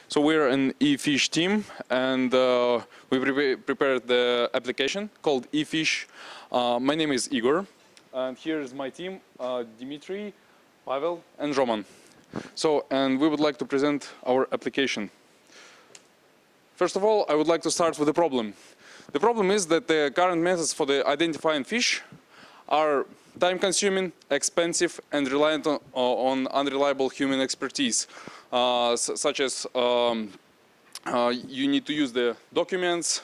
So we're an EFish team, and we prepared the application called EFish. My name is Igor, and here is my team, Dimitri, Pavel, and Roman. So, and we would like to present our application. First of all, I would like to start with the problem. The problem is that the current methods for the identifying fish are time-consuming, expensive, and reliant on unreliable human expertise, such as you need to use the documents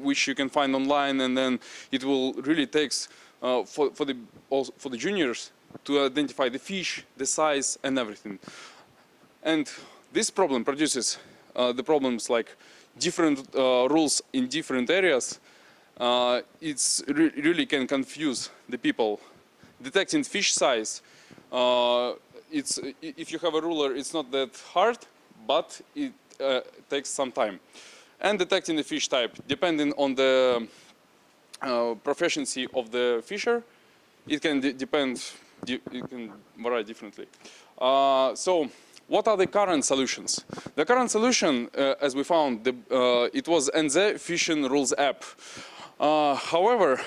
which you can find online, and then it will really takes for the juniors to identify the fish, the size, and everything. And this problem produces the problems like different rules in different areas. It's really can confuse the people. Detecting fish size, if you have a ruler, it's not that hard, but it takes some time. And detecting the fish type, depending on the proficiency of the fisher, it can it can vary differently. So, what are the current solutions? The current solution, as we found, it was NZ Fishing Rules app. However,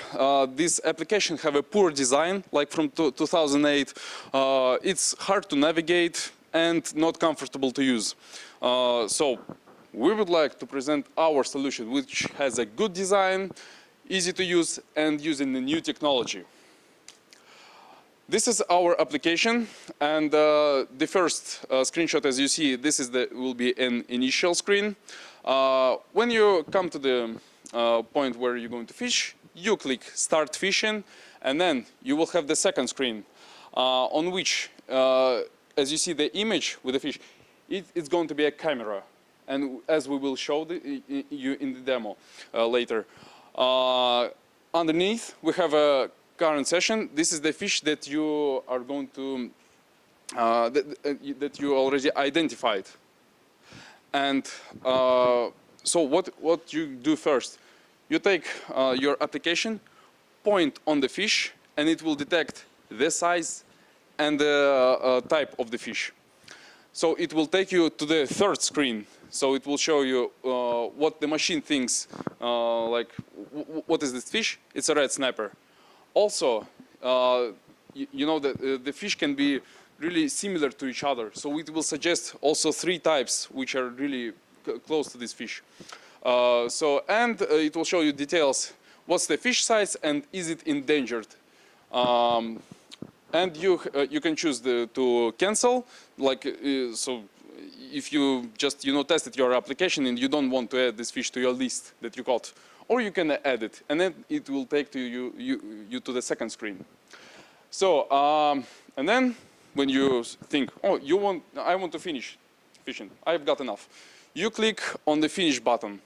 this application have a poor design, like from 2008. It's hard to navigate and not comfortable to use. So we would like to present our solution, which has a good design, easy to use, and using the new technology. This is our application, and the first screenshot, as you see, this is will be an initial screen. When you come to the point where you're going to fish, you click Start Fishing, and then you will have the second screen on which, as you see the image with the fish, it's going to be a camera, and as we will show you in the demo later. Underneath, we have a current session. This is the fish that you are going to, that you already identified. And so what you do first? You take your application, point on the fish, and it will detect the size and the type of the fish. So it will take you to the third screen. So it will show you what the machine thinks, like what is this fish? It's a red snapper. Also, you know that the fish can be really similar to each other. So it will suggest also 3 types which are really close to this fish. And it will show you details. What's the fish size and is it endangered? And you can choose to cancel. Like so, if you just tested your application and you don't want to add this fish to your list that you caught, or you can add it, and then it will take you to the second screen. So and then when you think, oh, I want to finish fishing, I've got enough. You click on the finish button,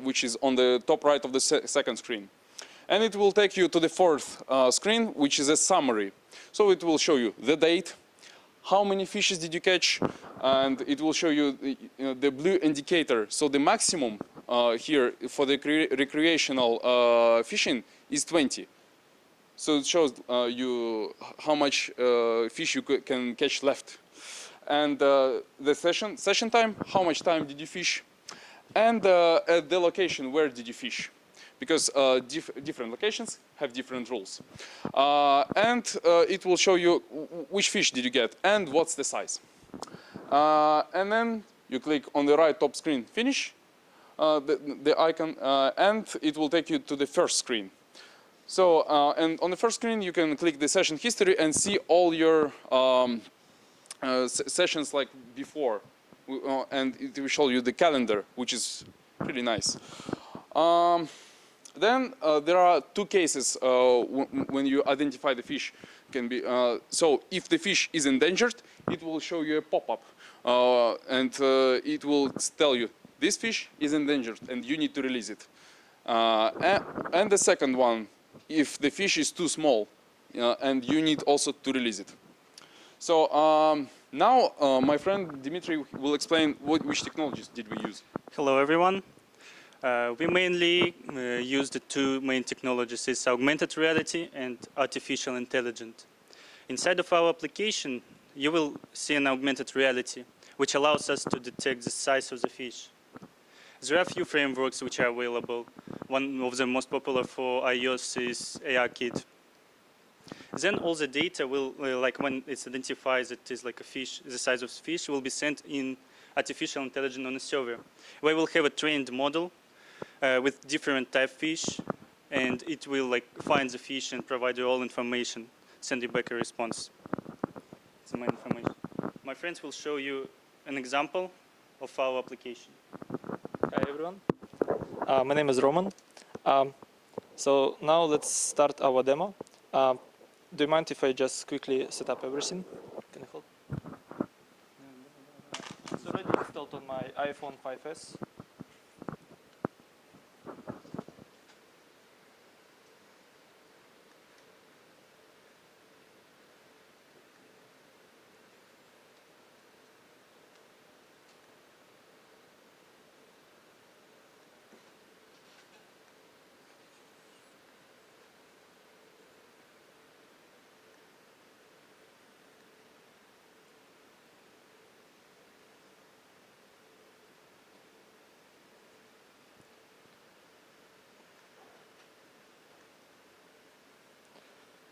which is on the top right of the second screen. And it will take you to the fourth screen, which is a summary. So it will show you the date, how many fishes did you catch, and it will show you the blue indicator. So the maximum here for the recreational fishing is 20. So it shows you how much fish you can catch left. And the session time, how much time did you fish, and at the location, where did you fish? Because different locations have different rules. And it will show you which fish did you get and what's the size. And then you click on the right top screen, finish, the icon, and it will take you to the first screen. So, and on the first screen, you can click the session history and see all your sessions like before, and it will show you the calendar, which is pretty nice. Then there are 2 cases when you identify the fish. Can be so if the fish is endangered, it will show you a pop-up, and it will tell you this fish is endangered and you need to release it. And the second one, if the fish is too small, and you need also to release it. So now my friend Dimitri will explain which technologies did we use. Hello everyone. We mainly use the 2 main technologies, is augmented reality and artificial intelligence. Inside of our application, you will see an augmented reality which allows us to detect the size of the fish. There are a few frameworks which are available. One of the most popular for iOS is ARKit. Then all the data will, like when it's identified that it is like a fish, the size of the fish will be sent in artificial intelligence on a server. We will have a trained model with different type fish, and it will like find the fish and provide you all information, send you back a response. It's the main information. My friends will show you an example of our application. Hi everyone, my name is Roman. So now let's start our demo. Do you mind if I just quickly set up everything? Can you hold? It's already installed on my iPhone 5S.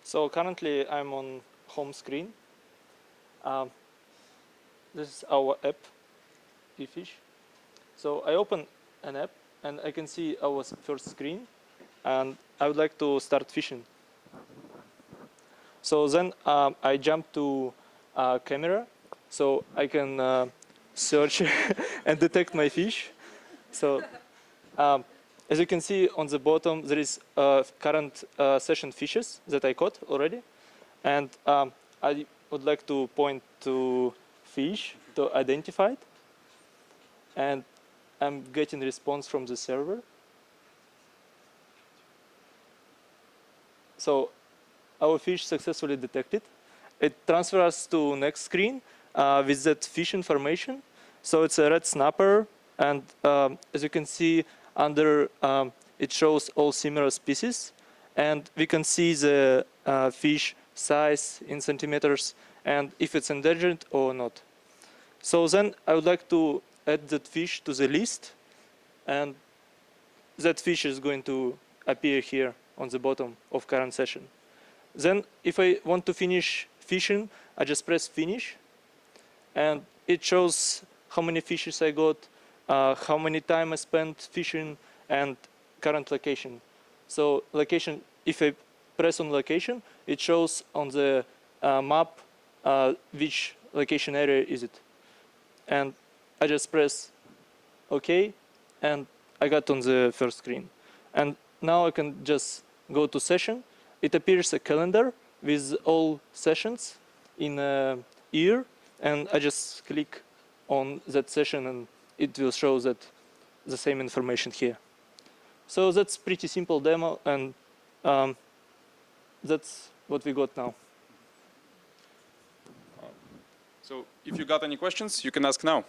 So currently I'm on home screen. This is our app, EFish. So I open an app and I can see our first screen, and I would like to start fishing. So then I jump to camera, so I can search and detect my fish. So as you can see on the bottom, there is current session fishes that I caught already. And I would like to point to fish to identify it. And I'm getting response from the server. So our fish successfully detected. It transfers to next screen with that fish information. So it's a red snapper. And as you can see, under it shows all similar species. And we can see the fish size in centimeters and if it's endangered or not. So then I would like to add that fish to the list. And that fish is going to appear here on the bottom of current session. Then if I want to finish fishing, I just press finish. And it shows how many fishes I got, how many time I spent fishing, and current location. So location, if I press on location, it shows on the map which location area is it. And I just press OK, and I got on the first screen. And now I can just go to session. It appears a calendar with all sessions in a year, and I just click on that session and it will show that the same information here. So that's pretty simple demo, and that's what we got now. So if you got any questions, you can ask now.